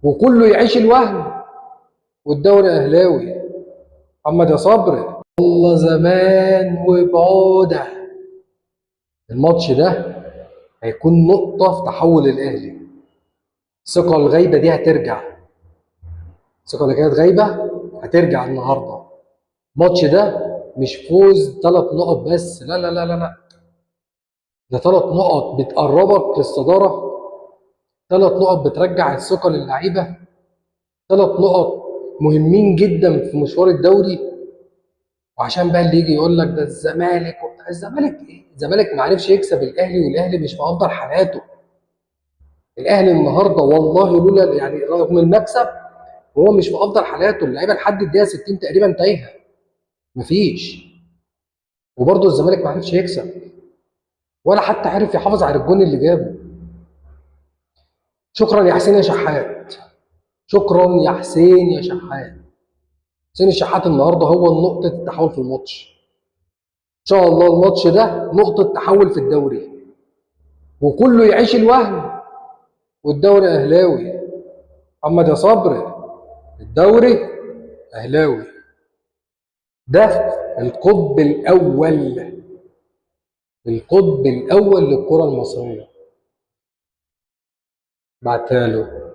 وكله يعيش الوهم والدوري اهلاوي. محمد يا صبري، والله زمان وبعوده. الماتش ده هيكون نقطة في تحول الأهلي. الثقة الغايبة دي هترجع. الثقة اللي كانت غايبة هترجع النهاردة. الماتش ده مش فوز 3 نقط بس، لا لا لا لا لا، ده 3 نقط بتقربك للصدارة، 3 نقط بترجع الثقة للعيبة، 3 نقط مهمين جدا في مشوار الدوري. وعشان بقى اللي يجي يقول لك ده الزمالك الزمالك ايه؟ الزمالك ما عرفش يكسب الاهلي، والاهلي مش في افضل حالاته. الاهلي النهارده والله لولا يعني رغم المكسب وهو مش في افضل حالاته، اللعيبه لحد الدقيقه 60 تقريبا تايهه، مفيش. وبرضه الزمالك ما عرفش يكسب، ولا حتى عرف يحافظ على الجون اللي جابه. شكرا يا حسين يا شحات، شكرا يا حسين يا شحات. حسين الشحات النهارده هو نقطه التحول في الماتش. ان شاء الله الماتش ده نقطه تحول في الدوري، وكله يعيش الوهم والدوري اهلاوي. محمد يا صبري، الدوري اهلاوي. ده القطب الاول، القطب الاول للكره المصريه. بعتها له.